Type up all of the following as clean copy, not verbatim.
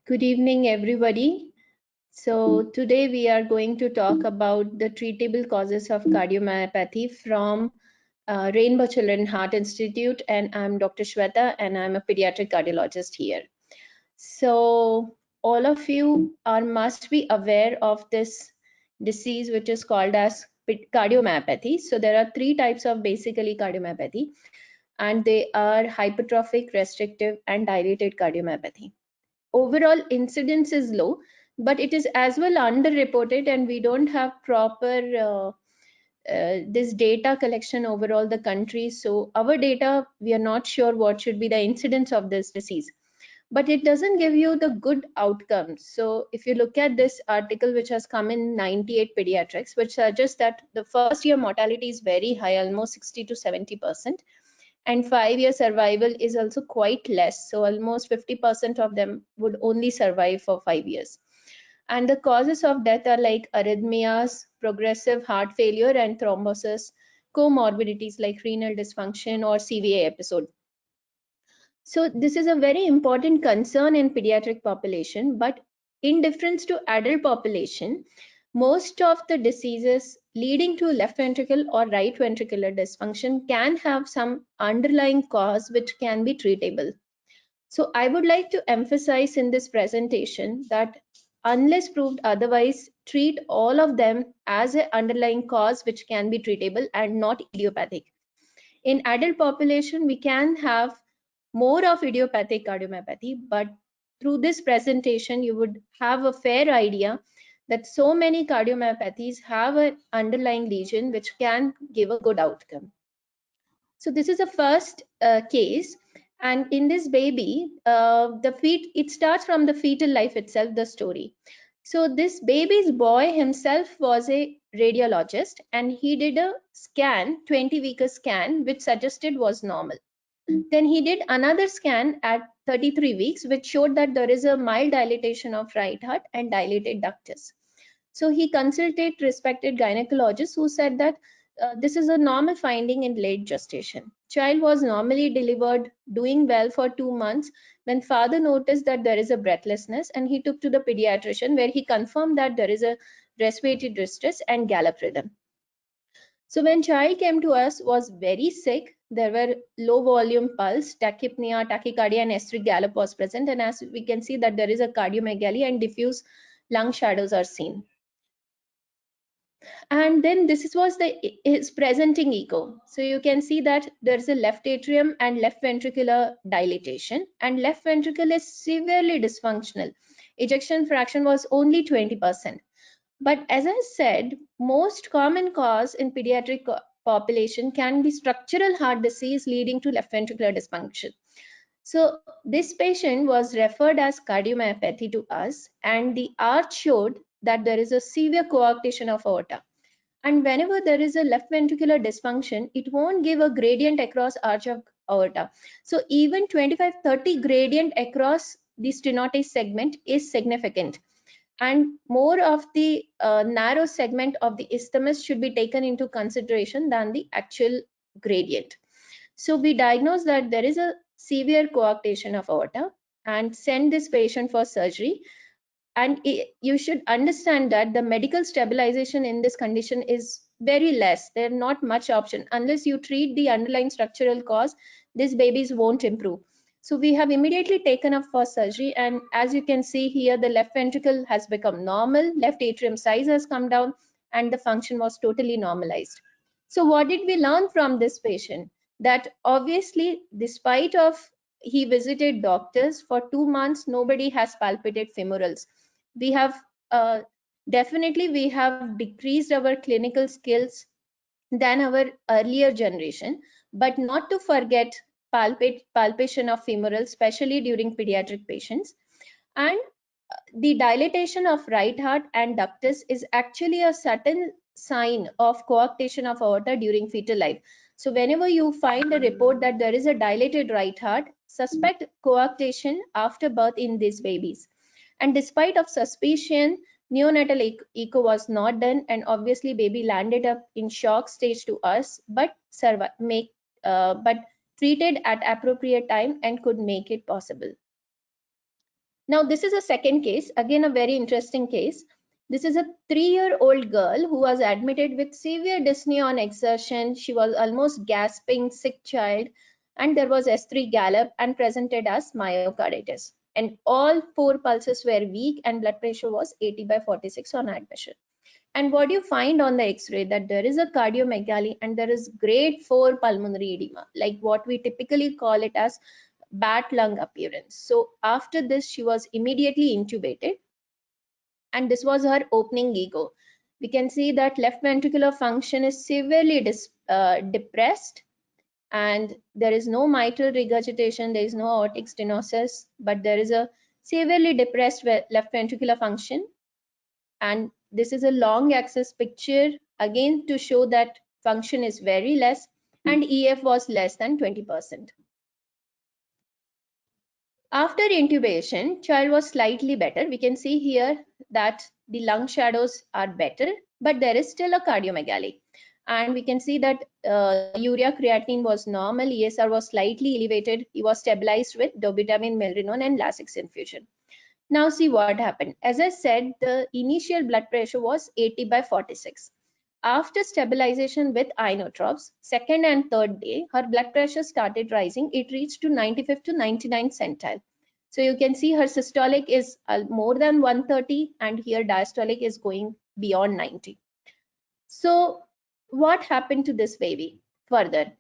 Good evening, everybody. So today we are going to talk about the treatable causes of cardiomyopathy from Rainbow Children Heart Institute, and I'm Dr. Shweta, and I'm a pediatric cardiologist here. So all of you must be aware of this disease, which is called as cardiomyopathy. So there are three types of basically cardiomyopathy, and they are hypertrophic, restrictive, and dilated cardiomyopathy. Overall incidence is low, but it is as well underreported, and we don't have proper this data collection over all the countries. So our data, we are not sure what should be the incidence of this disease, but it doesn't give you the good outcomes. So if you look at this article, which has come in 98 Pediatrics, which suggests that the first year mortality is very high, almost 60 to 70%, and 5-year survival is also quite less. So almost 50% of them would only survive for 5 years. And the causes of death are like arrhythmias, progressive heart failure, and thrombosis, comorbidities like renal dysfunction or CVA episode. So this is a very important concern in pediatric population, but in difference to adult population, most of the diseases leading to left ventricle or right ventricular dysfunction can have some underlying cause which can be treatable. So I would like to emphasize in this presentation that unless proved otherwise, treat all of them as an underlying cause which can be treatable and not idiopathic. In adult population, we can have more of idiopathic cardiomyopathy, but through this presentation, you would have a fair idea that so many cardiomyopathies have an underlying lesion which can give a good outcome. So this is a first case, and in this baby, it starts from the fetal life itself, the story. So this baby's boy himself was a radiologist, and he did a scan, 20-week scan, which suggested was normal. Then he did another scan at 33 weeks, which showed that there is a mild dilatation of right heart and dilated ductus. So he consulted respected gynecologists who said that this is a normal finding in late gestation. Child was normally delivered, doing well for 2 months, when father noticed that there is a breathlessness, and he took to the pediatrician, where he confirmed that there is a respiratory distress and gallop rhythm. So when child came to us, was very sick, there were low volume pulse, tachypnea, tachycardia, and S3 gallop was present. And as we can see that there is a cardiomegaly and diffuse lung shadows are seen. And then this was his presenting echo. So you can see that there's a left atrium and left ventricular dilatation, and left ventricle is severely dysfunctional. Ejection fraction was only 20%. But as I said, most common cause in pediatric population can be structural heart disease leading to left ventricular dysfunction. So this patient was referred as cardiomyopathy to us, and the arch showed that there is a severe coarctation of aorta. And whenever there is a left ventricular dysfunction, it won't give a gradient across arch of aorta. So even 25-30 gradient across the stenotic segment is significant. And more of the narrow segment of the isthmus should be taken into consideration than the actual gradient. So we diagnose that there is a severe coarctation of aorta and send this patient for surgery. And you should understand that the medical stabilization in this condition is very less. There are not much option. Unless you treat the underlying structural cause, these babies won't improve. So we have immediately taken up for surgery, and as you can see here, the left ventricle has become normal, left atrium size has come down, and the function was totally normalized. So what did we learn from this patient? That obviously, despite of he visited doctors for 2 months, nobody has palpated femorals. We have definitely we have decreased our clinical skills than our earlier generation, but not to forget palpation of femoral, especially during pediatric patients. And the dilatation of right heart and ductus is actually a certain sign of coarctation of aorta during fetal life. So whenever you find a report that there is a dilated right heart, suspect coarctation after birth in these babies. And despite of suspicion, neonatal echo was not done, and obviously baby landed up in shock stage to us, but but treated at appropriate time and could make it possible. Now, this is a second case, again, a very interesting case. This is a 3-year-old girl who was admitted with severe dyspnea on exertion. She was almost gasping, sick child, and there was S3 gallop and presented as myocarditis. And all 4 pulses were weak and blood pressure was 80/46 on admission. And what you find on the X-ray, that there is a cardiomegaly and there is grade 4 pulmonary edema, like what we typically call it as bat lung appearance. So after this, she was immediately intubated, and this was her opening echo. We can see that left ventricular function is severely depressed, and there is no mitral regurgitation, there is no aortic stenosis, but there is a severely depressed left ventricular function. And this is a long axis picture again to show that function is very less, and EF was less than 20%. After intubation, child was slightly better. We can see here that the lung shadows are better, but there is still a cardiomegaly. And we can see that urea creatinine was normal, ESR was slightly elevated. He was stabilized with dobutamine, milrinone, and Lasix infusion. Now see what happened. As I said, the initial blood pressure was 80/46. After stabilization with inotropes, second and third day, her blood pressure started rising. It reached to 95th to 99th centile. So you can see her systolic is more than 130, and here diastolic is going beyond 90. So what happened to this baby further?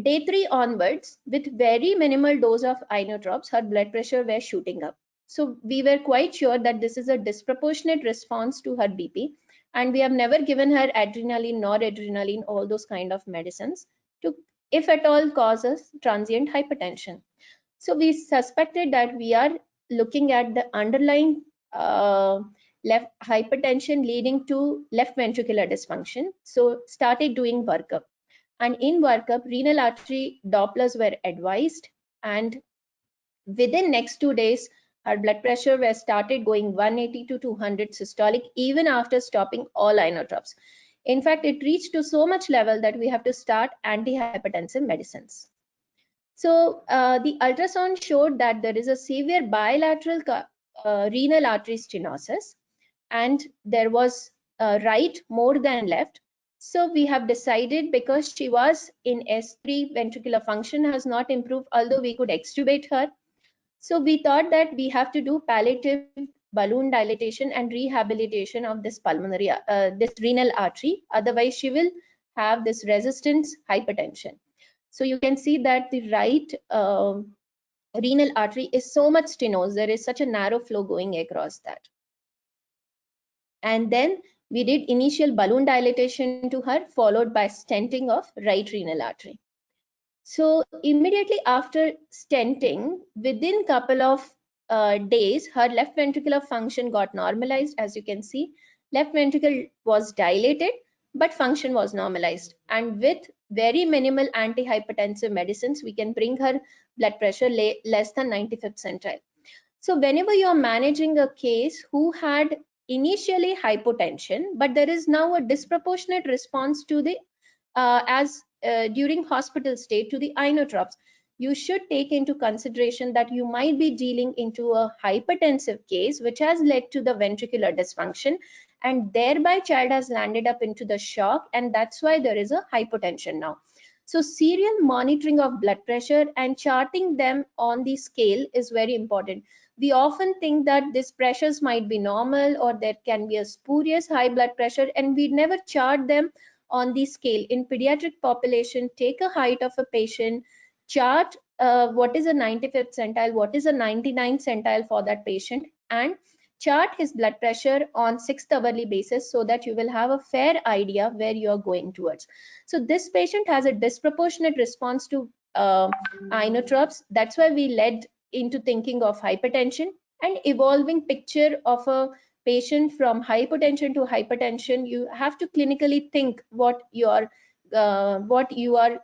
Day 3 onwards, with very minimal dose of inotropes, her blood pressure was shooting up. So we were quite sure that this is a disproportionate response to her BP, and we have never given her adrenaline, noradrenaline, all those kind of medicines to, if at all, causes transient hypertension. So we suspected that we are looking at the underlying left hypertension leading to left ventricular dysfunction. So started doing workup. And in workup, renal artery Dopplers were advised, and within next 2 days, her blood pressure was started going 180 to 200 systolic, even after stopping all inotropes. In fact, it reached to so much level that we have to start antihypertensive medicines. So the ultrasound showed that there is a severe bilateral renal artery stenosis, and there was right more than left. So we have decided, because she was in S3, ventricular function has not improved, although we could extubate her. So we thought that we have to do palliative balloon dilatation and rehabilitation of this pulmonary, this renal artery. Otherwise, she will have this resistance hypertension. So you can see that the right renal artery is so much stenosed. There is such a narrow flow going across that. And then we did initial balloon dilatation to her, followed by stenting of right renal artery. So immediately after stenting, within couple of days, her left ventricular function got normalized. As you can see, left ventricle was dilated, but function was normalized. And with very minimal antihypertensive medicines, we can bring her blood pressure less than 95th centile. So whenever you're managing a case who had initially hypotension, but there is now a disproportionate response to the during hospital stay to the inotropes, you should take into consideration that you might be dealing into a hypertensive case which has led to the ventricular dysfunction, and thereby child has landed up into the shock, and that's why there is a hypotension now. So serial monitoring of blood pressure and charting them on the scale is very important. We often think that these pressures might be normal, or there can be a spurious high blood pressure, and we never chart them on the scale. In pediatric population, take a height of a patient, chart what is a 95th centile, what is a 99th centile for that patient, and chart his blood pressure on 6th hourly basis, so that you will have a fair idea where you are going towards. So this patient has a disproportionate response to inotropes. That's why we led into thinking of hypertension, and evolving picture of a patient from hypotension to hypertension. You have to clinically think what you are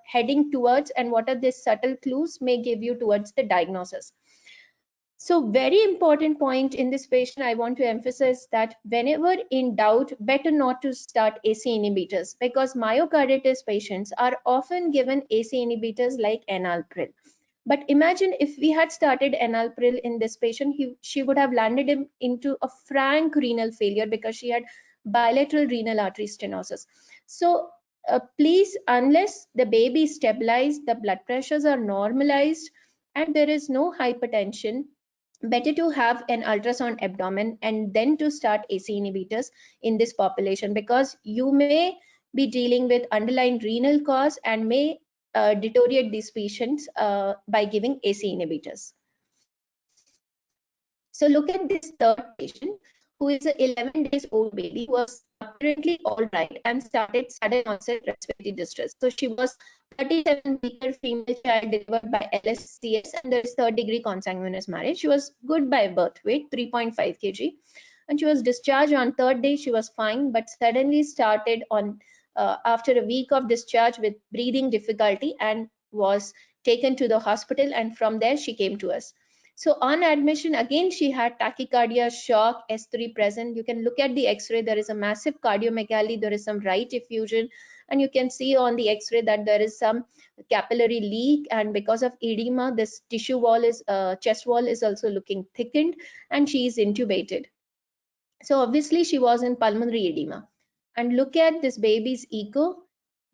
heading towards, and what are the subtle clues may give you towards the diagnosis. So very important point in this patient, I want to emphasize that whenever in doubt, better not to start AC inhibitors, because myocarditis patients are often given AC inhibitors like enalapril. But imagine if we had started enalapril in this patient, she would have landed him into a frank renal failure because she had bilateral renal artery stenosis. So please, unless the baby is stabilized, the blood pressures are normalized, and there is no hypertension, better to have an ultrasound abdomen and then to start ACE inhibitors in this population, because you may be dealing with underlying renal cause and may deteriorate these patients by giving ACE inhibitors. So look at this third patient, who is an 11 days old baby who was apparently all right and started sudden onset respiratory distress. So she was 37-week female child delivered by LSCS, and there is third degree consanguineous marriage. She was good by birth weight, 3.5 kg, and she was discharged on third day. She was fine, but suddenly started on after a week of discharge with breathing difficulty and was taken to the hospital, and from there she came to us. So on admission, again, she had tachycardia, shock, S3 present. You can look at the X-ray. There is a massive cardiomegaly. There is some right effusion. And you can see on the X-ray that there is some capillary leak. And because of edema, this tissue wall is, chest wall is also looking thickened, and she is intubated. So obviously she was in pulmonary edema. And look at this baby's echo.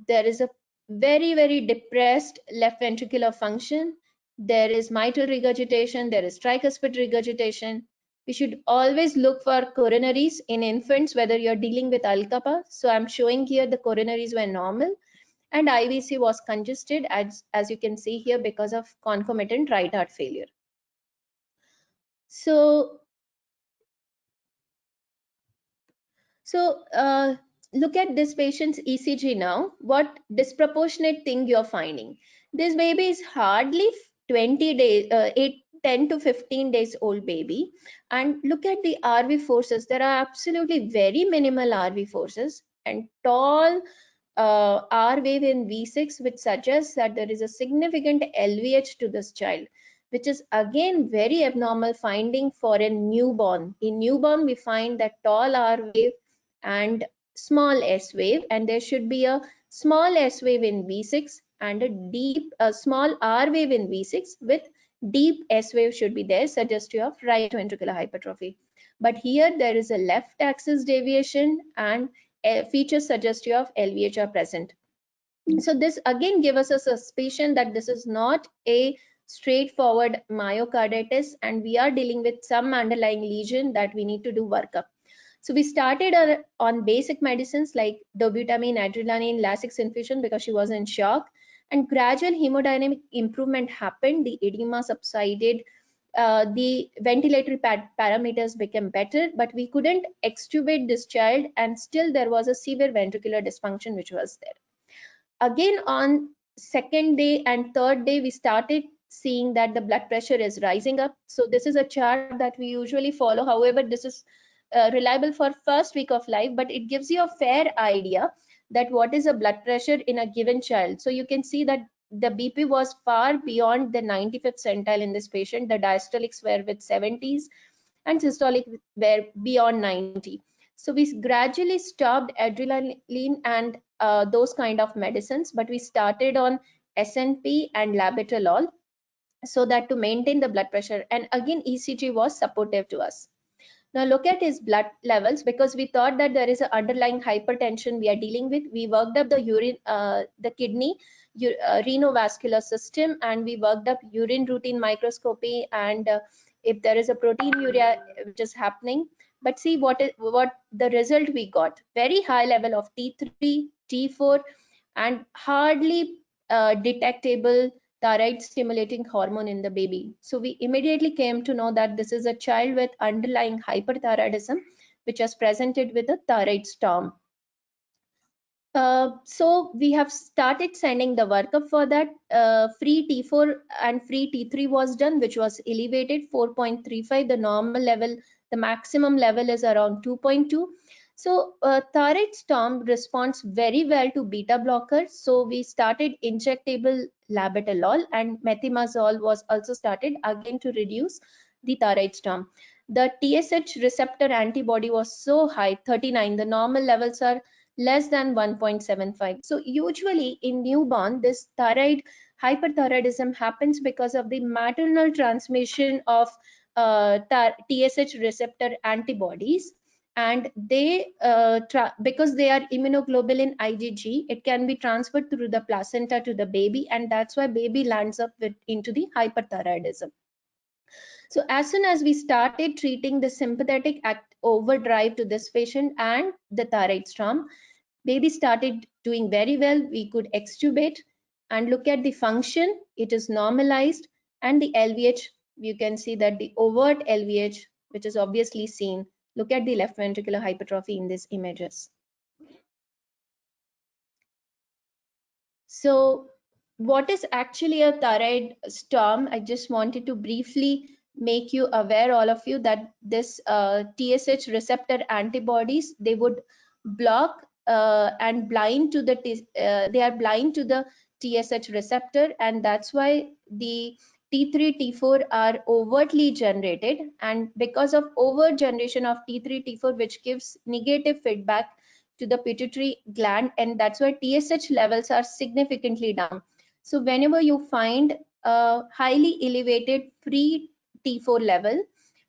There is a very, very depressed left ventricular function. There is mitral regurgitation. There is tricuspid regurgitation. We should always look for coronaries in infants, whether you're dealing with Alcapa. So I'm showing here the coronaries were normal, and IVC was congested, as you can see here, because of concomitant right heart failure. So look at this patient's ECG now. What disproportionate thing you're finding? This baby is hardly 20 days, 10 to 15 days old baby. And look at the RV forces. There are absolutely very minimal RV forces and tall R wave in V6, which suggests that there is a significant LVH to this child, which is again very abnormal finding for a newborn. In newborn, we find that tall R wave and small S wave, and there should be a small S wave in V6 and a small R wave in V6 with deep S wave should be there, suggestive of right ventricular hypertrophy. But here there is a left axis deviation and features suggestive of LVH are present. So this again gives us a suspicion that this is not a straightforward myocarditis, and we are dealing with some underlying lesion that we need to do workup. So we started on basic medicines like dobutamine, adrenaline, Lasix infusion because she was in shock, and gradual hemodynamic improvement happened. The edema subsided. The ventilatory parameters became better, but we couldn't extubate this child, and still there was a severe ventricular dysfunction which was there. Again, on second day and third day, we started seeing that the blood pressure is rising up. So this is a chart that we usually follow. However, this is reliable for first week of life, but it gives you a fair idea that what is a blood pressure in a given child. So you can see that the BP was far beyond the 95th centile in this patient. The diastolics were with 70s and systolic were beyond 90. So we gradually stopped adrenaline and those kind of medicines, but we started on SNP and labetalol so that to maintain the blood pressure. And again, ECG was supportive to us. Now look at his blood levels, because we thought that there is an underlying hypertension we are dealing with. We worked up the urine, the kidney, renovascular system, and we worked up urine routine microscopy, and if there is a proteinuria which is happening. But see what the result we got: very high level of T3, T4, and hardly detectable thyroid stimulating hormone in the baby. So we immediately came to know that this is a child with underlying hyperthyroidism, which was presented with a thyroid storm. So we have started sending the workup for that. Free T4 and free T3 was done, which was elevated 4.35. The normal level, the maximum level is around 2.2. So thyroid storm responds very well to beta blockers. So we started injectable labetalol, and methimazole was also started again to reduce the thyroid storm. The TSH receptor antibody was so high, 39. The normal levels are less than 1.75. So usually in newborn, this thyroid hyperthyroidism happens because of the maternal transmission of TSH receptor antibodies, and they because they are immunoglobulin IgG, it can be transferred through the placenta to the baby, and that's why baby lands up into the hyperthyroidism. So as soon as we started treating the sympathetic overdrive to this patient and the thyroid storm, baby started doing very well. We could extubate and look at the function. It is normalized, and the LVH, you can see that the overt LVH, which is obviously seen. Look at the left ventricular hypertrophy in these images. So what is actually a thyroid storm? I just wanted to briefly make you aware, all of you, that this TSH receptor antibodies, they would block and blind to the they are blind to the TSH receptor, and that's why the T3 T4 are overtly generated, and because of overt generation of T3 T4, which gives negative feedback to the pituitary gland, and that's why TSH levels are significantly down. So whenever you find a highly elevated free T4 level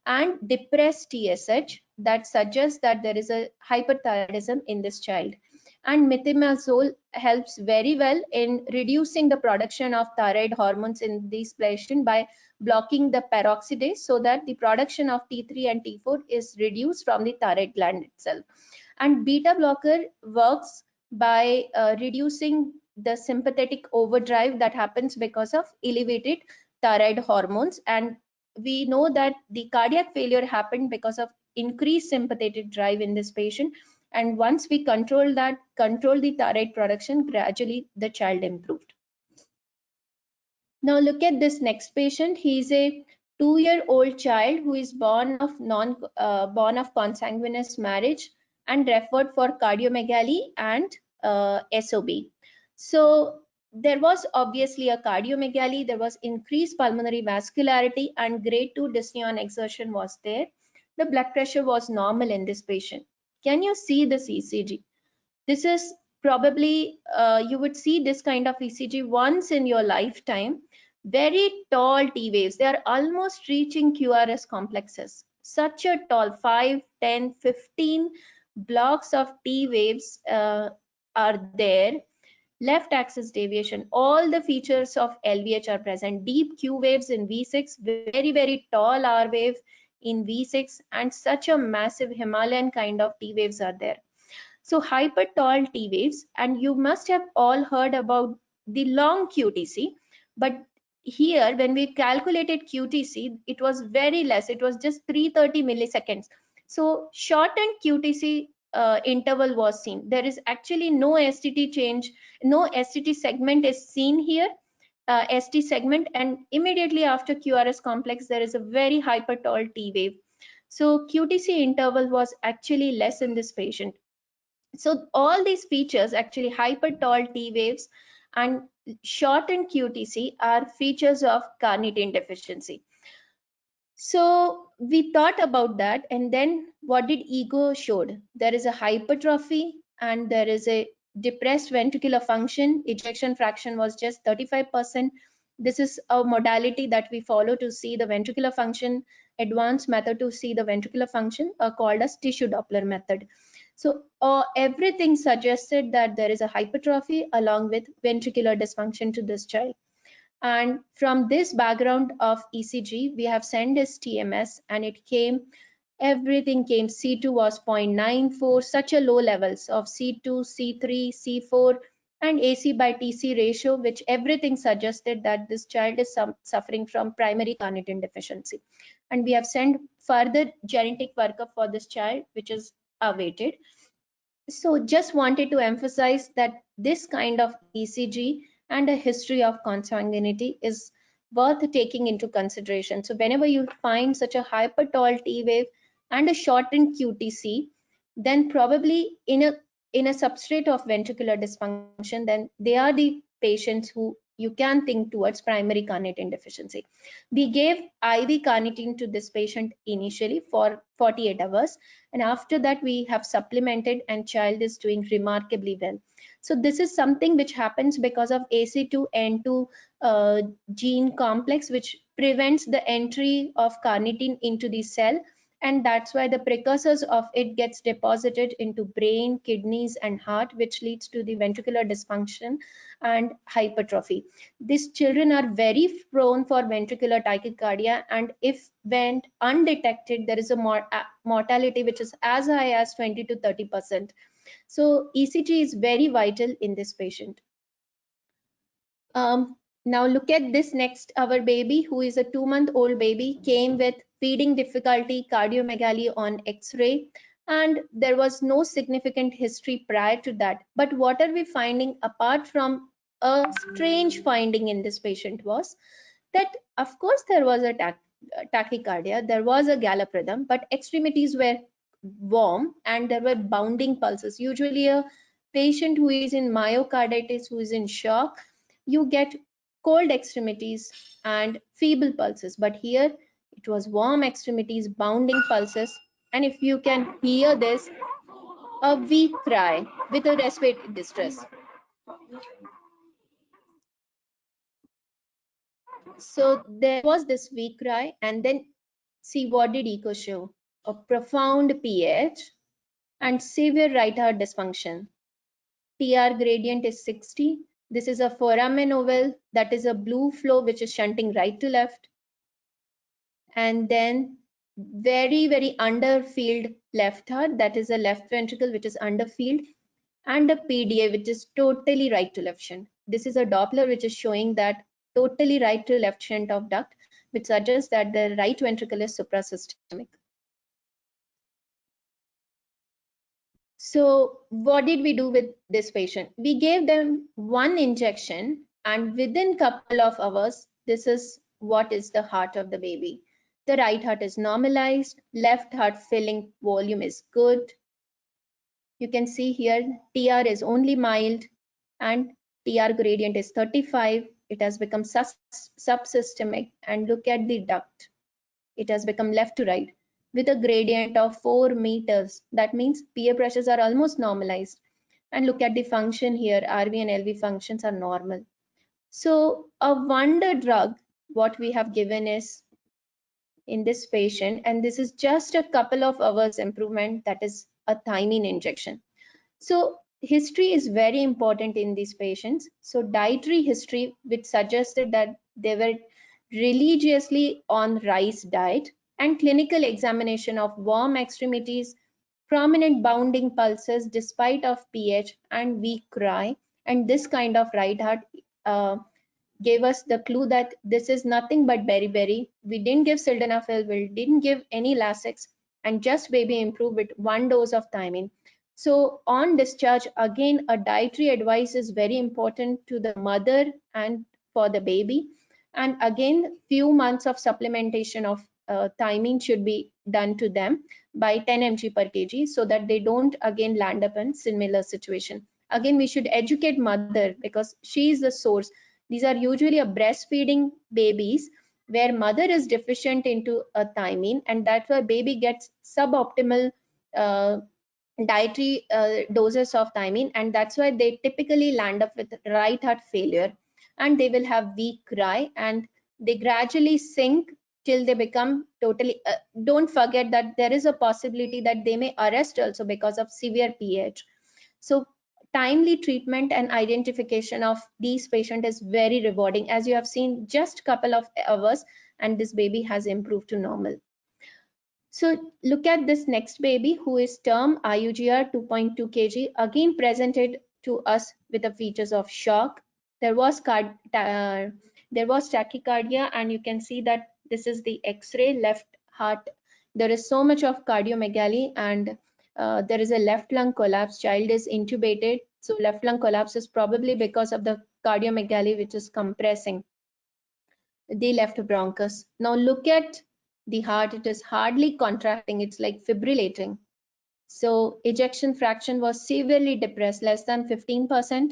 and depressed TSH, that suggests that there is a hyperthyroidism in this child. And methimazole helps very well in reducing the production of thyroid hormones in this patient by blocking the peroxidase, so that the production of T3 and T4 is reduced from the thyroid gland itself. And beta blocker works by reducing the sympathetic overdrive that happens because of elevated thyroid hormones. And we know that the cardiac failure happened because of increased sympathetic drive in this patient, and once we control the thyroid production, gradually the child improved. Now look at this next patient. He is a 2-year-old child who is born of consanguineous marriage and referred for cardiomegaly and SOB. So there was obviously a cardiomegaly, there was increased pulmonary vascularity, and grade 2 dyspnea on exertion was there. The blood pressure was normal in this patient. Can you see this ECG? This is probably, you would see this kind of ECG once in your lifetime. Very tall T waves. They are almost reaching QRS complexes. Such a tall 5, 10, 15 blocks of T waves are there. Left axis deviation. All the features of LVH are present. Deep Q waves in V6, very, very tall R wave in V6, and such a massive Himalayan kind of T waves are there. So hyper tall T waves, and you must have all heard about the long QTC, but here when we calculated QTC, it was very less. It was just 330 milliseconds. So shortened QTC interval was seen. There is actually no STT change, no STT segment is seen here. ST segment, and immediately after QRS complex, there is a very hyper tall T wave. So QTC interval was actually less in this patient. So all these features, actually hyper tall T waves and shortened QTC, are features of carnitine deficiency. So we thought about that, and then what did EGO showed? There is a hypertrophy and there is a depressed ventricular function. Ejection fraction was just 35%. This is a modality that we follow to see the ventricular function, advanced method to see the ventricular function, called as tissue Doppler method. So everything suggested that there is a hypertrophy along with ventricular dysfunction to this child. And from this background of ECG, we have sent his TMS, and it came, everything came. C2 was 0.94, such a low levels of C2, C3, C4, and AC by TC ratio, which everything suggested that this child is suffering from primary carnitine deficiency. And we have sent further genetic workup for this child, which is awaited. So just wanted to emphasize that this kind of ECG and a history of consanguinity is worth taking into consideration. So whenever you find such a hyper tall T wave and a shortened QTC, then probably in a substrate of ventricular dysfunction, then they are the patients who you can think towards primary carnitine deficiency. We gave IV carnitine to this patient initially for 48 hours, and after that we have supplemented, and child is doing remarkably well. So this is something which happens because of AC2N2 gene complex, which prevents the entry of carnitine into the cell, and that's why the precursors of it gets deposited into brain, kidneys, and heart, which leads to the ventricular dysfunction and hypertrophy. These children are very prone for ventricular tachycardia, and if when undetected, there is a mortality which is as high as 20 to 30%. So ECG is very vital in this patient. Now look at this next. Our baby, who is a 2-month-old baby, came with feeding difficulty, cardiomegaly on X-ray, and there was no significant history prior to that. But what are we finding apart from a strange finding in this patient was that, of course, there was a tachycardia, there was a gallop rhythm, but extremities were warm and there were bounding pulses. Usually a patient who is in myocarditis, who is in shock, you get cold extremities and feeble pulses, but here it was warm extremities, bounding pulses, and if you can hear this, a weak cry with a respiratory distress. So there was this weak cry, and then see what did echo show? A profound pH and severe right heart dysfunction. TR gradient is 60. This is a foramen ovale, that is a blue flow which is shunting right to left. And then very underfilled left heart, that is a left ventricle which is underfilled, and a PDA which is totally right to left shunt. This is a Doppler which is showing that totally right to left shunt of duct, which suggests that the right ventricle is suprasystemic. So what did we do with this patient? We gave them one injection, and within couple of hours, this is what is the heart of the baby. The right heart is normalized, left heart filling volume is good. You can see here TR is only mild and TR gradient is 35. It has become subsystemic, and look at the duct. It has become left to right with a gradient of 4 meters. That means PA pressures are almost normalized. And look at the function here, RV and LV functions are normal. So a wonder drug, what we have given is in this patient, and this is just a couple of hours improvement, that is a thymine injection. So history is very important in these patients. So dietary history, which suggested that they were religiously on rice diet, and clinical examination of warm extremities, prominent bounding pulses despite of pH, and weak cry, and this kind of right heart uh, gave us the clue that this is nothing but beriberi. We didn't give sildenafil, we didn't give any Lasix, and just baby improved with 1 dose of thymine. So on discharge, again, a dietary advice is very important to the mother and for the baby. And again, few months of supplementation of thymine should be done to them by 10 mg per kg, so that they don't again land up in similar situation. Again, we should educate mother because she is the source. These are usually a breastfeeding babies where mother is deficient into a thymine, and that's why baby gets suboptimal uh, dietary doses of thymine, and that's why they typically land up with right heart failure, and they will have weak cry, and they gradually sink till they become totally don't forget that there is a possibility that they may arrest also because of severe pH. So timely treatment and identification of these patients is very rewarding, as you have seen just couple of hours and this baby has improved to normal. So look at this next baby who is term IUGR 2.2 kg, again presented to us with the features of shock. There was tachycardia, and you can see that this is the X-ray left heart. There is so much of cardiomegaly, and there is a left lung collapse. Child is intubated, so left lung collapse is probably because of the cardiomegaly which is compressing the left bronchus. Now look at the heart, it is hardly contracting, it's like fibrillating. So ejection fraction was severely depressed, less than 15%.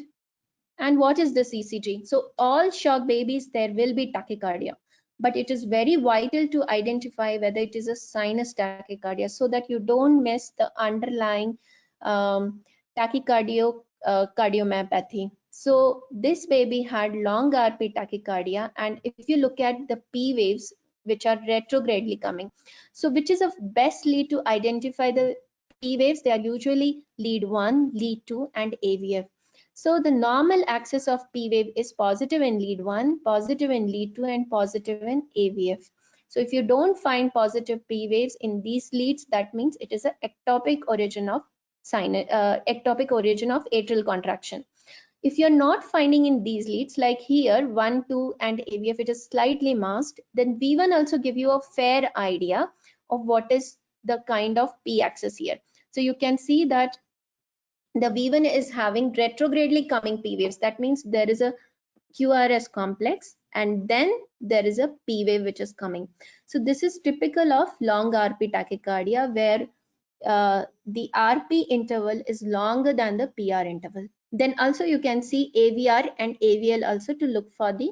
And what is this ECG? So all shock babies, there will be tachycardia, but it is very vital to identify whether it is a sinus tachycardia so that you don't miss the underlying um, tachycardio cardiomyopathy. So this baby had long RP tachycardia, and if you look at the P waves, which are retrogradely coming, so which is the best lead to identify the P waves? They are usually lead 1, lead 2, and AVF. So the normal axis of P wave is positive in lead 1, positive in lead 2, and positive in AVF. So if you don't find positive P waves in these leads, that means it is an ectopic origin of ectopic origin of atrial contraction. If you're not finding in these leads, like here 1, 2, and AVF, it is slightly masked, then V1 also give you a fair idea of what is the kind of P axis here. So you can see that the V1 is having retrogradely coming P waves. That means there is a QRS complex, and then there is a P wave which is coming. So this is typical of long RP tachycardia, where the RP interval is longer than the PR interval. Then also you can see AVR and AVL also to look for the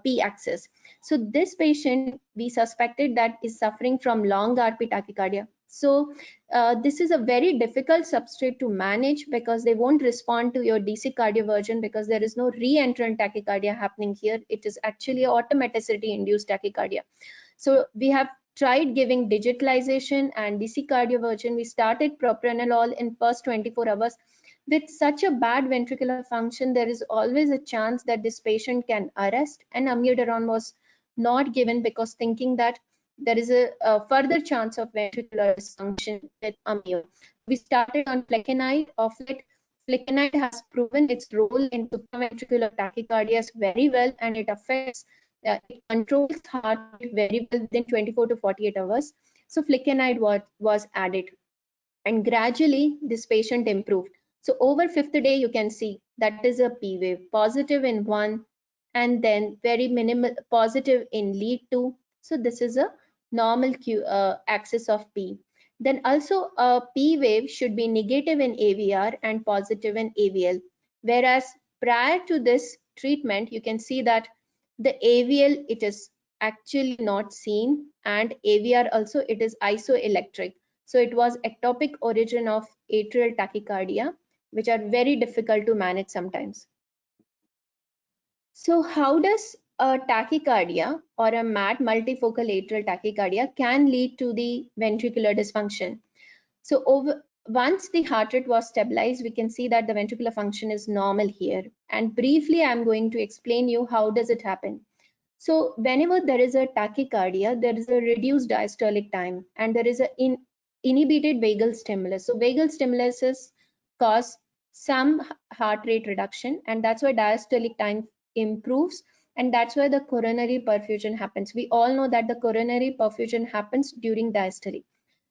P axis. So this patient, we suspected that is suffering from long RP tachycardia. So this is a very difficult substrate to manage because they won't respond to your DC cardioversion because there is no re-entrant tachycardia happening here. It is actually automaticity induced tachycardia. So we have tried giving digitalization and DC cardioversion. We started propranolol in first 24 hours. With such a bad ventricular function, there is always a chance that this patient can arrest, and amiodarone was not given because thinking that there is a further chance of ventricular dysfunction with amio. We started on flecainide. Of late, flecainide has proven its role in supraventricular tachycardias very well, and it affects it controls heart rate very well within 24 to 48 hours. So flecainide was added, and gradually this patient improved. So over fifth day, you can see that is a P wave, positive in 1, and then very minimal positive in lead 2. So this is a normal axis of P. Then also a P wave should be negative in AVR and positive in AVL. Whereas prior to this treatment, you can see that the AVL, it is actually not seen, and AVR also, it is isoelectric. So it was ectopic origin of atrial tachycardia, which are very difficult to manage sometimes. So how does a tachycardia or a MAT, multifocal atrial tachycardia, can lead to the ventricular dysfunction? So once the heart rate was stabilized, we can see that the ventricular function is normal here. And briefly, I'm going to explain you how does it happen. So whenever there is a tachycardia, there is a reduced diastolic time, and there is an inhibited vagal stimulus. So vagal stimuluses cause some heart rate reduction, and that's why diastolic time improves, and that's why the coronary perfusion happens. We all know that the coronary perfusion happens during diastole.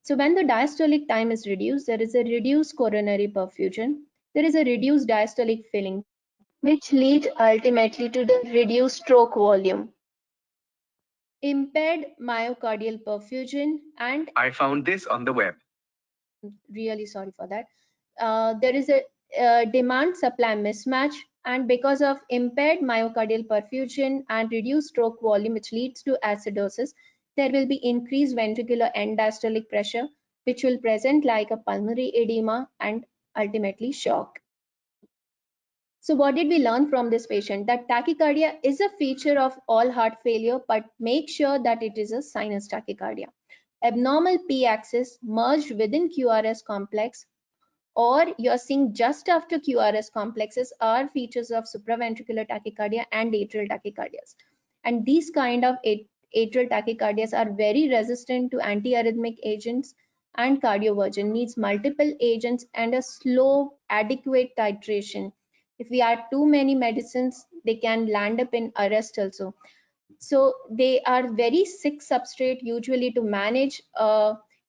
So when the diastolic time is reduced, there is a reduced coronary perfusion, there is a reduced diastolic filling, which leads ultimately to the reduced stroke volume, impaired myocardial perfusion, and I found this on the web. really sorry for that. There is a demand supply mismatch, and because of impaired myocardial perfusion and reduced stroke volume, which leads to acidosis, there will be increased ventricular end diastolic pressure, which will present like a pulmonary edema and ultimately shock. So what did we learn from this patient? That tachycardia is a feature of all heart failure, but make sure that it is a sinus tachycardia. Abnormal P axis merged within QRS complex, or you're seeing just after QRS complexes, are features of supraventricular tachycardia and atrial tachycardias. And these kind of atrial tachycardias are very resistant to antiarrhythmic agents, and cardioversion needs multiple agents and a slow, adequate titration. If we add too many medicines, they can land up in arrest also. So they are very sick substrate usually to manage.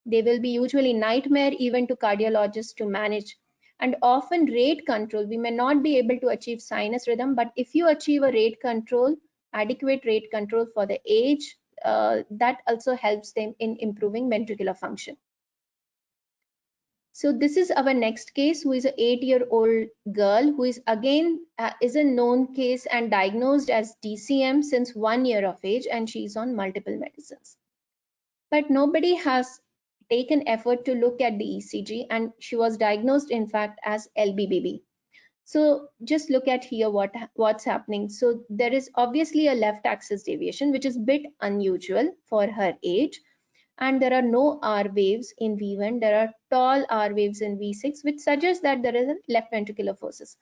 They will be usually nightmare even to cardiologists to manage. And often rate control, we may not be able to achieve sinus rhythm, but if you achieve a rate control, adequate rate control for the age, that also helps them in improving ventricular function. So this is our next case, who is an 8-year-old girl who is again is a known case and diagnosed as DCM since 1 year of age, and she's on multiple medicines. But nobody has taken effort to look at the ECG, and she was diagnosed in fact as LBBB. So just look at here what's happening. So there is obviously a left axis deviation, which is a bit unusual for her age. And there are no R waves in V1. There are tall R waves in V6, which suggests that there is a left ventricular forces.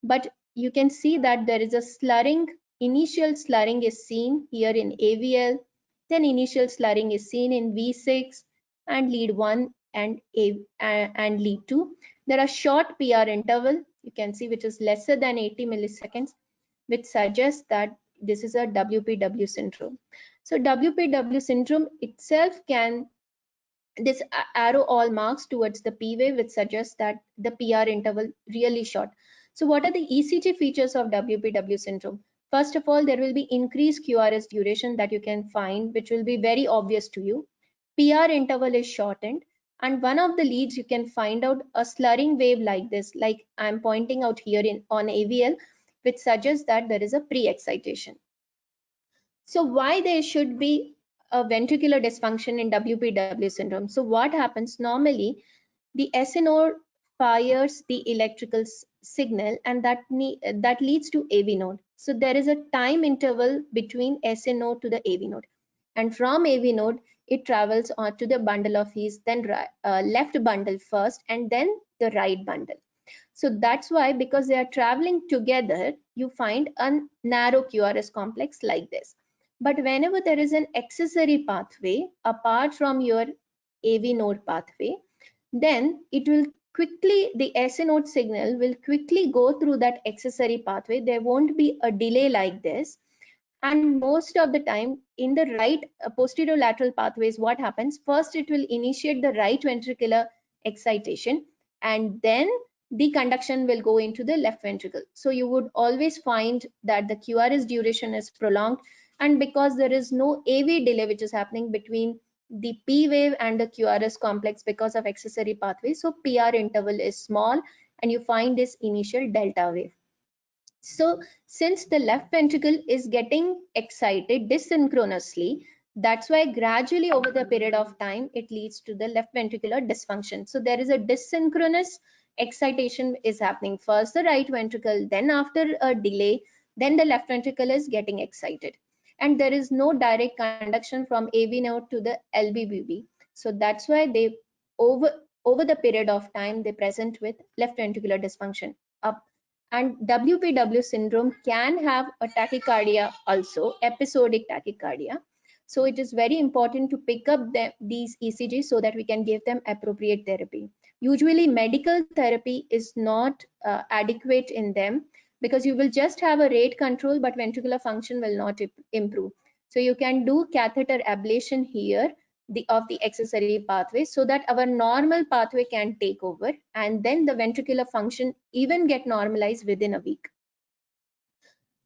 But you can see that there is a slurring. Initial slurring is seen here in AVL. Then initial slurring is seen in V6 and lead 1 and lead 2. There are short PR interval, you can see, which is lesser than 80 milliseconds, which suggests that this is a WPW syndrome. So WPW syndrome itself can, this arrow all marks towards the P wave, which suggests that the PR interval really short. So what are the ECG features of WPW syndrome? First of all, there will be increased QRS duration that you can find, which will be very obvious to you. PR interval is shortened, and one of the leads you can find out a slurring wave like this, like I'm pointing out here on AVL, which suggests that there is a pre-excitation. So why there should be a ventricular dysfunction in WPW syndrome? So what happens normally, the SN node fires the electrical signal, and that leads to AV node. So there is a time interval between SN node to the AV node, and from AV node it travels on to the bundle of His, then left bundle first and then the right bundle. So that's why, because they are traveling together, you find a narrow QRS complex like this. But whenever there is an accessory pathway apart from your AV node pathway, then it will quickly, the SN node signal will quickly go through that accessory pathway. There won't be a delay like this. And most of the time in the right posterolateral pathways, what happens? First, it will initiate the right ventricular excitation, and then the conduction will go into the left ventricle. So you would always find that the QRS duration is prolonged, and because there is no AV delay which is happening between the P wave and the QRS complex because of accessory pathways, so PR interval is small and you find this initial delta wave. So since the left ventricle is getting excited dysynchronously, that's why gradually over the period of time it leads to the left ventricular dysfunction. So there is a dysynchronous excitation is happening. First the right ventricle, then after a delay, then the left ventricle is getting excited. And there is no direct conduction from AV node to the LVBB. So that's why they over the period of time they present with left ventricular dysfunction. And WPW syndrome can have a tachycardia also, episodic tachycardia. So it is very important to pick up these ECGs so that we can give them appropriate therapy. Usually medical therapy is not adequate in them, because you will just have a rate control but ventricular function will not improve. So you can do catheter ablation here of the accessory pathway so that our normal pathway can take over, and then the ventricular function even get normalized within a week.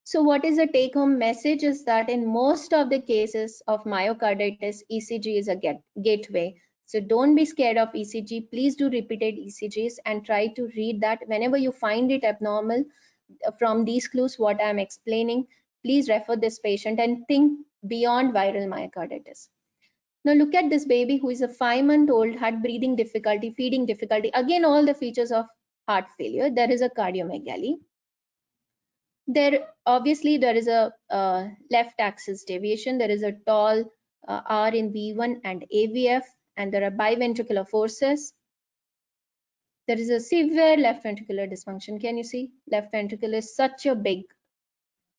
So what is the take home message is that in most of the cases of myocarditis, ECG is a gateway. So don't be scared of ECG. Please do repeated ECGs and try to read that. Whenever you find it abnormal from these clues what I'm explaining, please refer this patient and think beyond viral myocarditis. Now look at this baby who is a 5-month-old, had breathing difficulty, feeding difficulty. Again, all the features of heart failure. There is a cardiomegaly. Obviously there is a left axis deviation. There is a tall R in V1 and AVF, and there are biventricular forces. There is a severe left ventricular dysfunction. Can you see? Left ventricle is such a big.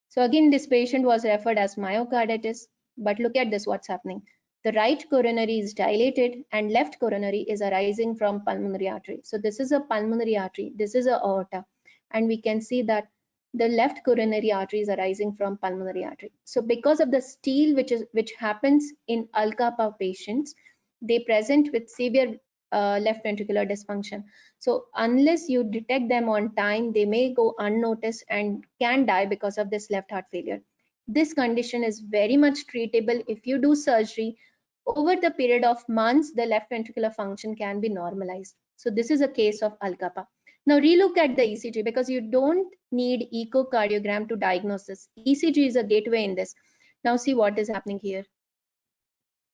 So again, this patient was referred as myocarditis, but look at this, what's happening. The right coronary is dilated and left coronary is arising from pulmonary artery. So this is a pulmonary artery, this is a aorta, and we can see that the left coronary artery is arising from pulmonary artery. So because of the steal which happens in ALCAPA patients, they present with severe left ventricular dysfunction. So unless you detect them on time, they may go unnoticed and can die because of this left heart failure. This condition is very much treatable. If you do surgery, over the period of months, the left ventricular function can be normalized. So this is a case of ALCAPA. Now relook at the ECG, because you don't need echocardiogram to diagnose this. ECG is a gateway in this. Now see what is happening here.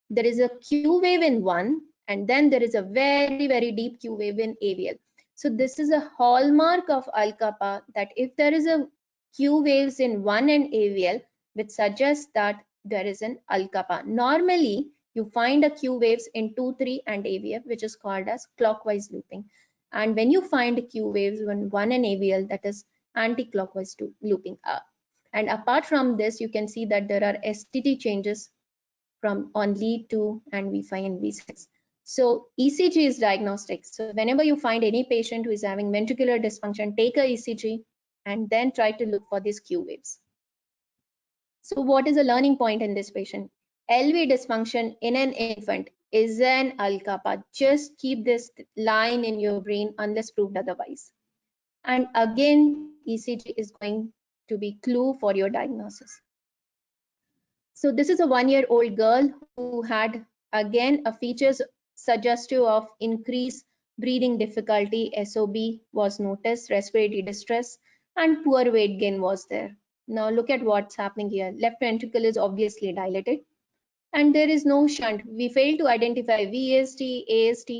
There is a Q wave in one, and then there is a very, very deep Q wave in AVL. So this is a hallmark of Al-Kappa, that if there is a Q waves in one end AVL, which suggests that there is an Al-Kappa. Normally, you find a Q waves in 2, 3 and AVF, which is called as clockwise looping. And when you find Q waves in one and AVL, that is anti-clockwise looping. And apart from this, you can see that there are STT changes from on lead 2 and V5 and V6. So ECG is diagnostic. So whenever you find any patient who is having ventricular dysfunction, take a ECG and then try to look for these Q waves. So what is the learning point in this patient? LV dysfunction in an infant is an Al-Kappa. Just keep this line in your brain unless proved otherwise. And again, ECG is going to be clue for your diagnosis. So this is a 1-year-old girl who had again a features suggestive of increased breathing difficulty. SOB was noticed, respiratory distress, and poor weight gain was there. Now look at what's happening here. Left ventricle is obviously dilated and there is no shunt. We failed to identify VST, AST,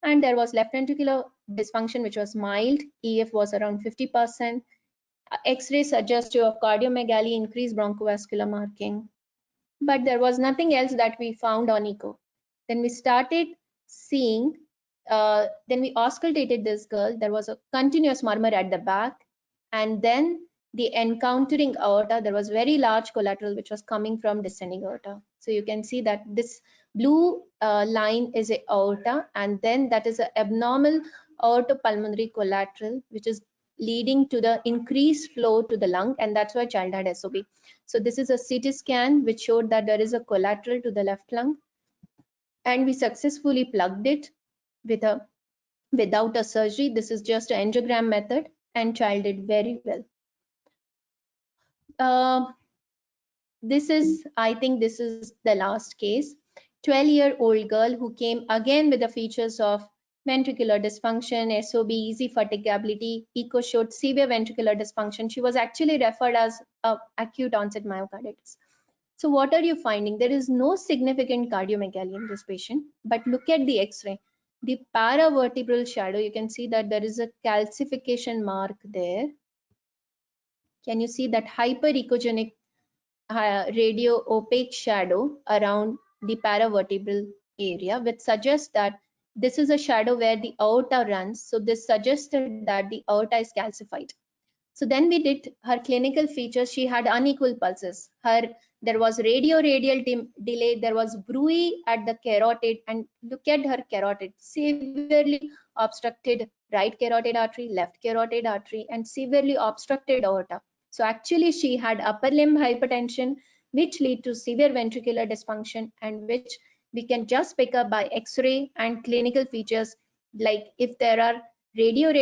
and there was left ventricular dysfunction which was mild. EF was around 50%. X-ray suggestive of cardiomegaly, increased bronchovascular marking, but there was nothing else that we found on echo. Then we started seeing, then we auscultated this girl. There was a continuous murmur at the back, and then the encountering aorta, there was very large collateral which was coming from descending aorta. So you can see that this blue line is a aorta, and then that is an abnormal aortopulmonary collateral which is leading to the increased flow to the lung, and that's why child had SOB. So this is a CT scan which showed that there is a collateral to the left lung, and we successfully plugged it without a surgery. This is just an angiogram method, and child did very well. I think this is the last case. 12-year-old girl who came again with the features of ventricular dysfunction, SOB, easy fatigability, echo showed severe ventricular dysfunction. She was actually referred as acute onset myocarditis. So what are you finding? There is no significant cardiomegaly in this patient, but look at the X-ray. The paravertebral shadow, you can see that there is a calcification mark there. Can you see that hyperechogenic radio opaque shadow around the paravertebral area, which suggests that this is a shadow where the aorta runs. So this suggested that the aorta is calcified. So then we did her clinical features. She had unequal pulses. There was radial delay. There was bruit at the carotid, and look at her carotid, severely obstructed right carotid artery, left carotid artery, and severely obstructed aorta. So actually she had upper limb hypertension, which lead to severe ventricular dysfunction, and which we can just pick up by X-ray and clinical features, like if there are radial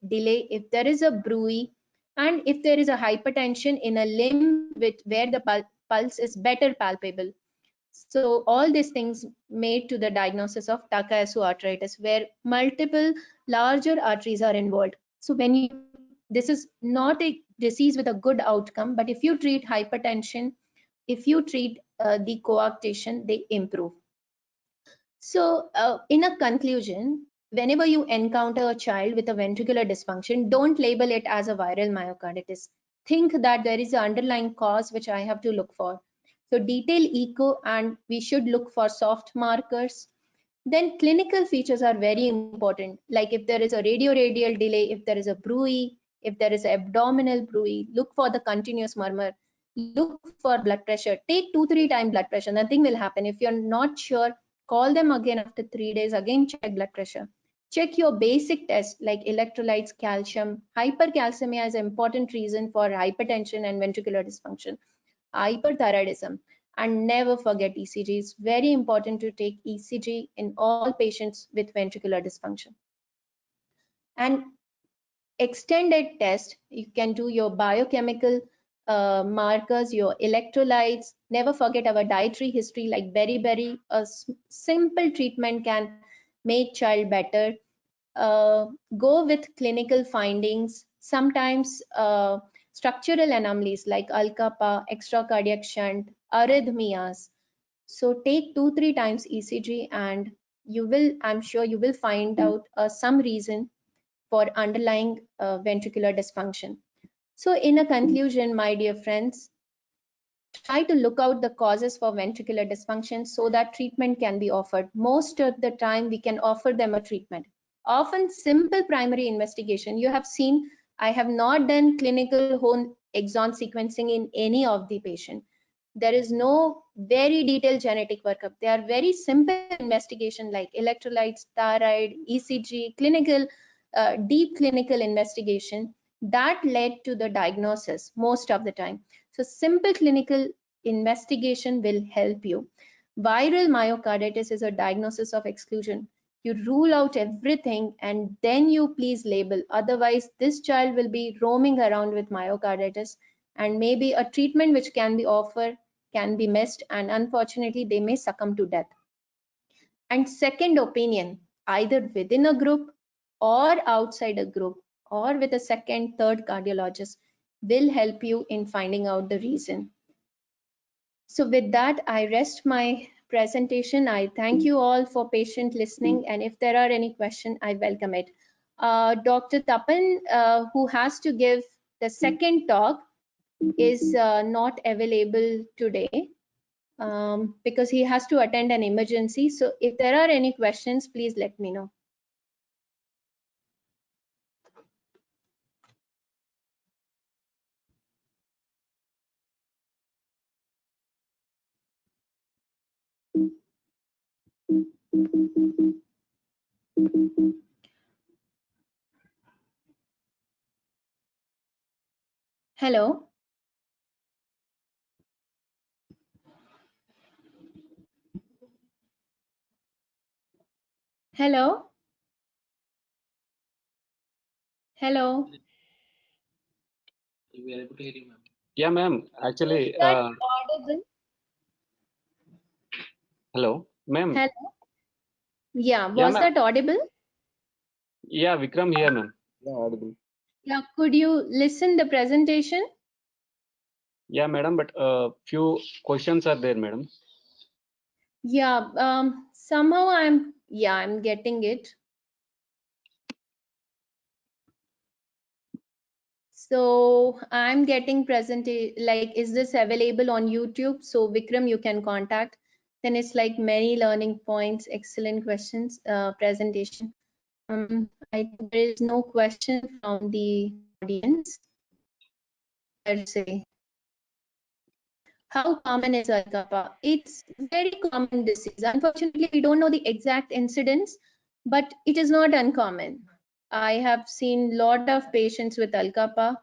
delay, if there is a bruit, and if there is a hypertension in a limb where the pulse is better palpable. So all these things made to the diagnosis of Takayasu arteritis, where multiple larger arteries are involved. So this is not a disease with a good outcome, but if you treat hypertension, if you treat the coarctation, they improve. So in a conclusion, whenever you encounter a child with a ventricular dysfunction, don't label it as a viral myocarditis. Think that there is an underlying cause which I have to look for. So detail echo, and we should look for soft markers. Then clinical features are very important, like if there is a radial delay, if there is a bruit, if there is abdominal bruit, look for the continuous murmur, look for blood pressure, take 2-3 times blood pressure, nothing will happen. If you're not sure, call them again after 3 days, again check blood pressure. Check your basic tests like electrolytes, calcium. Hypercalcemia is an important reason for hypertension and ventricular dysfunction. Hyperthyroidism, and never forget ECG. It's very important to take ECG in all patients with ventricular dysfunction. And extended test, you can do your biochemical markers, your electrolytes. Never forget our dietary history like beriberi. A simple treatment can make child better. Go with clinical findings. Sometimes structural anomalies like Al-Kappa, extracardiac shunt, arrhythmias. So take 2-3 times ECG, and I'm sure you will find out some reason for underlying ventricular dysfunction. So in a conclusion, my dear friends, try to look out the causes for ventricular dysfunction so that treatment can be offered. Most of the time, we can offer them a treatment. Often simple primary investigation. You have seen, I have not done clinical whole exon sequencing in any of the patient. There is no very detailed genetic workup. They are very simple investigation like electrolytes, thyroid, ECG, clinical, deep clinical investigation that led to the diagnosis most of the time. So simple clinical investigation will help you. Viral myocarditis is a diagnosis of exclusion. You rule out everything and then you please label. Otherwise, this child will be roaming around with myocarditis, and maybe a treatment which can be offered can be missed, and unfortunately they may succumb to death. And second opinion, either within a group or outside a group or with a second, third cardiologist, will help you in finding out the reason. So with that, I rest my presentation. I thank you all for patient listening, and if there are any questions, I welcome it. Dr. Tapan, who has to give the second talk, is not available today because he has to attend an emergency. So if there are any questions, please let me know. Hello. Hello. Hello. We are able to hear you, ma'am. Yeah, ma'am. Actually, Is that audible? hello, ma'am. Hello. Yeah, Yeah, was ma'am. that audible? Yeah, Vikram here, ma'am. Yeah, audible. Yeah, could you listen the presentation? Yeah, madam, but few questions are there, madam. Yeah, somehow I'm getting it. So I'm getting like, is this available on YouTube? So Vikram, you can contact. Then it's like many learning points, excellent questions, presentation. I think there is no question from the audience. Let's say, how common is Alkapa? It's very common disease. Unfortunately, we don't know the exact incidence, but it is not uncommon. I have seen lot of patients with Alkapa.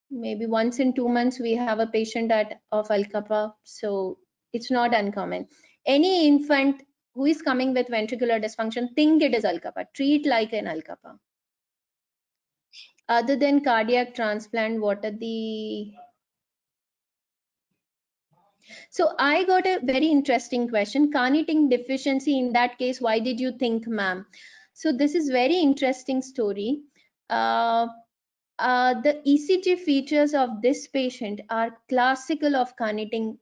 Maybe once in 2 months we have a patient of Alkapa, so it's not uncommon. Any infant who is coming with ventricular dysfunction, think it is Alkapa. Treat like an Alkapa. Other than cardiac transplant, what are the... So I got a very interesting question. Carnitine deficiency, in that case, why did you think, ma'am? So this is very interesting story. The ECG features of this patient are classical of carnitine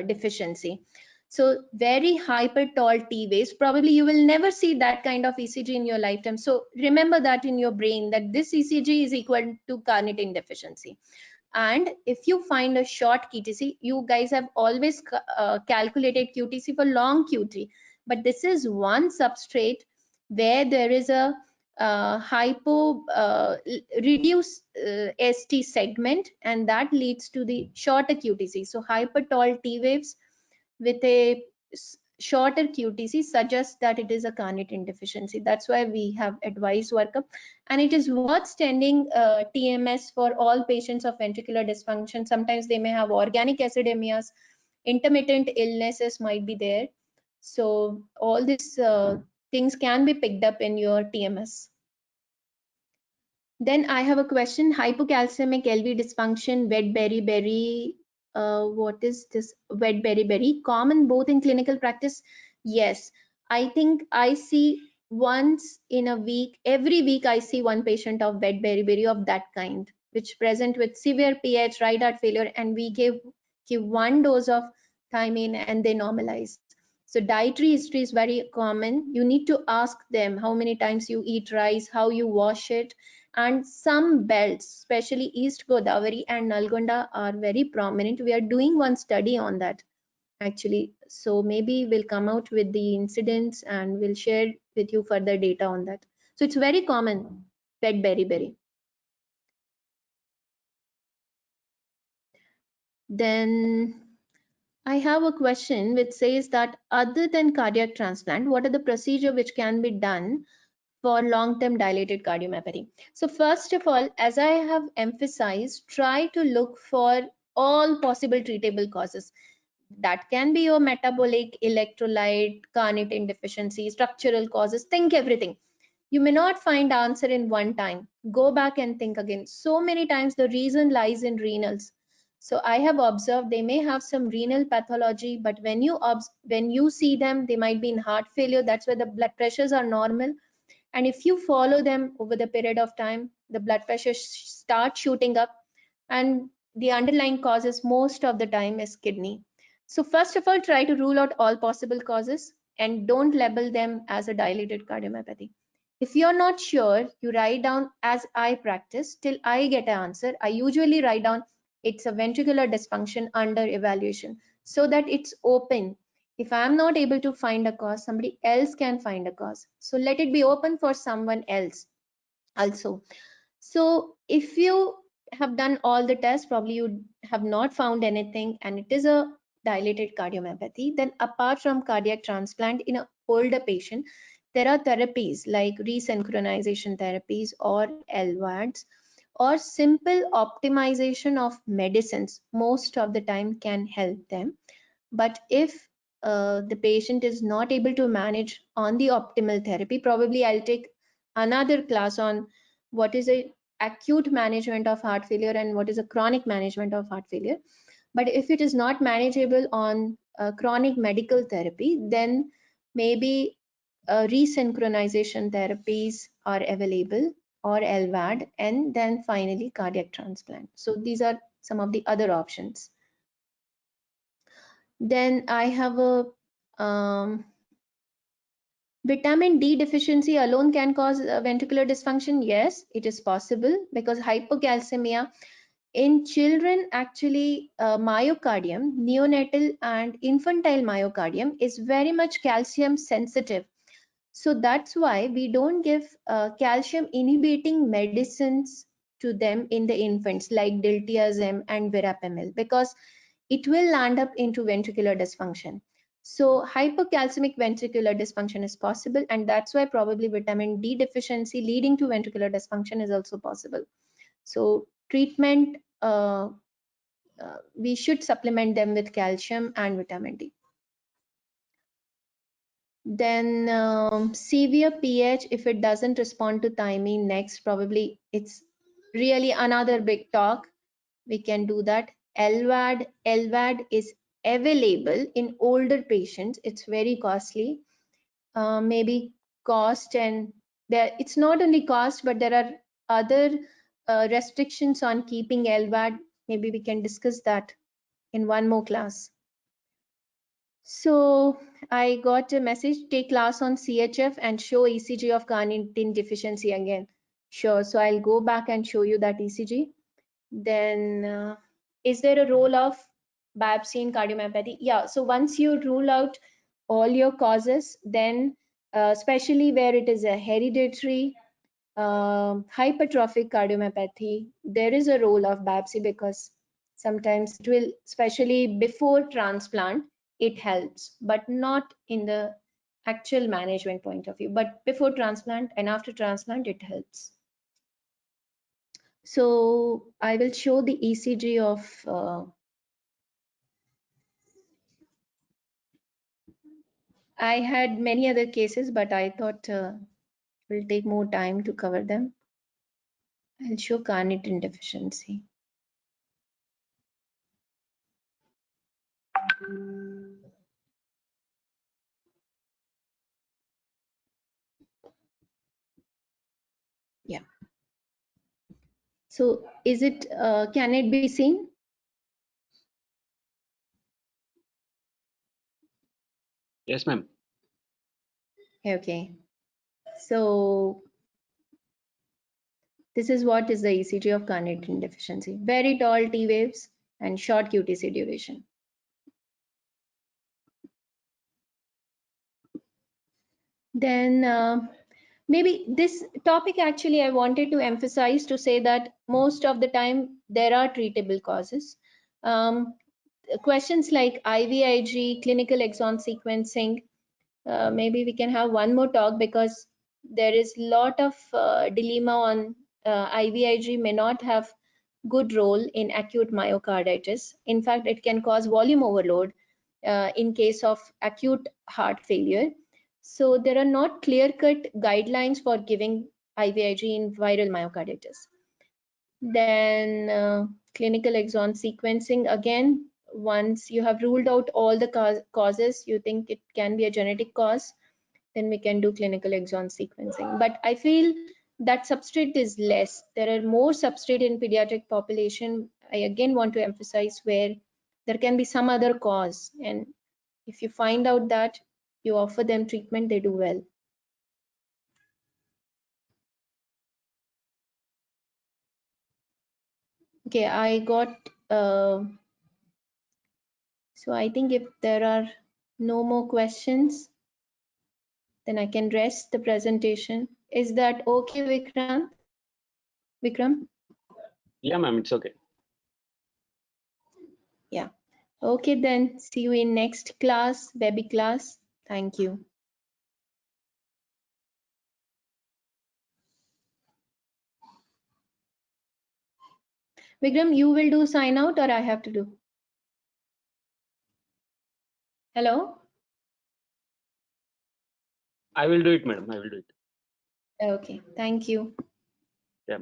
deficiency. So very hyper tall T waves. Probably you will never see that kind of ECG in your lifetime. So remember that in your brain, that this ECG is equal to carnitine deficiency. And if you find a short QTC, you guys have always calculated QTC for long QT, but this is one substrate where there is a reduced ST segment, and that leads to the shorter QTC. So hyper tall T waves with a shorter QTC suggests that it is a carnitine deficiency. That's why we have advised workup, and it is worth sending TMS for all patients of ventricular dysfunction. Sometimes they may have organic acidemias, intermittent illnesses might be there. So all these things can be picked up in your TMS. Then I have a question: hypocalcemic LV dysfunction, wet beriberi. What is this wet beriberi? Common both in clinical practice? Yes, I think I see once in a week, every week I see one patient of wet beriberi of that kind, which present with severe PH, right heart failure, and we give one dose of thiamine and they normalize. So dietary history is very common. You need to ask them how many times you eat rice, how you wash it, and some belts, especially East Godavari and Nalgonda, are very prominent. We are doing one study on that actually. So maybe we'll come out with the incidents and we'll share with you further data on that. So it's very common, pet beriberi. Then I have a question which says that other than cardiac transplant, what are the procedure which can be done for long-term dilated cardiomyopathy? So first of all, as I have emphasized, try to look for all possible treatable causes. That can be your metabolic, electrolyte, carnitine deficiency, structural causes, think everything. You may not find answer in one time. Go back and think again. So many times the reason lies in renals. So I have observed they may have some renal pathology, but when you see them, they might be in heart failure. That's why the blood pressures are normal. And if you follow them over the period of time, the blood pressure starts shooting up, and the underlying causes most of the time is kidney. So first of all, try to rule out all possible causes and don't label them as a dilated cardiomyopathy. If you're not sure, you write down, as I practice till I get an answer. I usually write down it's a ventricular dysfunction under evaluation so that it's open. If I'm not able to find a cause, somebody else can find a cause. So let it be open for someone else also. So if you have done all the tests, probably you have not found anything and it is a dilated cardiomyopathy, then apart from cardiac transplant in an older patient, there are therapies like resynchronization therapies or LVADs, or simple optimization of medicines most of the time can help them. But if the patient is not able to manage on the optimal therapy, probably I'll take another class on what is a acute management of heart failure and what is a chronic management of heart failure. But if it is not manageable on chronic medical therapy, then maybe resynchronization therapies are available, or LVAD, and then finally cardiac transplant. So these are some of the other options. Then I have a vitamin D deficiency alone can cause ventricular dysfunction. Yes, it is possible because hypocalcemia in children, actually, myocardium, neonatal and infantile myocardium is very much calcium sensitive. So that's why we don't give calcium inhibiting medicines to them in the infants like diltiazem and verapamil, because it will land up into ventricular dysfunction. So hypocalcemic ventricular dysfunction is possible, and that's why probably vitamin D deficiency leading to ventricular dysfunction is also possible. So treatment, we should supplement them with calcium and vitamin D. Then severe pH, if it doesn't respond to thiamine, next probably it's really another big talk. We can do that. LVAD is available in older patients. It's very costly. Maybe cost, and there it's not only cost, but there are other restrictions on keeping LVAD. Maybe we can discuss that in one more class. So I got a message, take class on CHF and show ECG of carnitine deficiency again. Sure, so I'll go back and show you that ECG. Then is there a role of biopsy in cardiomyopathy? Yeah, so once you rule out all your causes, then especially where it is a hereditary hypertrophic cardiomyopathy, there is a role of biopsy because sometimes it will, especially before transplant, it helps, but not in the actual management point of view. But before transplant and after transplant, it helps. So I will show the ECG of I had many other cases, but I thought we'll take more time to cover them. I'll show carnitine deficiency. Yeah. So is it, can it be seen? Yes, ma'am. Okay. So this is what is the ECG of carnitine deficiency. Very tall T waves and short QTC duration. Then maybe this topic actually I wanted to emphasize to say that most of the time there are treatable causes. Questions like IVIG, clinical exon sequencing, maybe we can have one more talk because there is lot of dilemma on IVIG may not have good role in acute myocarditis. In fact, it can cause volume overload in case of acute heart failure. So there are not clear-cut guidelines for giving IVIG in viral myocarditis. Then clinical exon sequencing, again, once you have ruled out all the causes, you think it can be a genetic cause, then we can do clinical exon sequencing. But I feel that substrate is less. There are more substrate in pediatric population. I again want to emphasize where there can be some other cause. And if you find out that, you offer them treatment, they do well. Okay, I got, so I think if there are no more questions, then I can rest the presentation. Is that okay, Vikrant? Vikram? Yeah, ma'am. It's okay. Yeah. Okay, then see you in next class, baby class. Thank you. Vikram, you will do sign out or I have to do? Hello? I will do it, madam. I will do it. Okay, thank you. Yeah.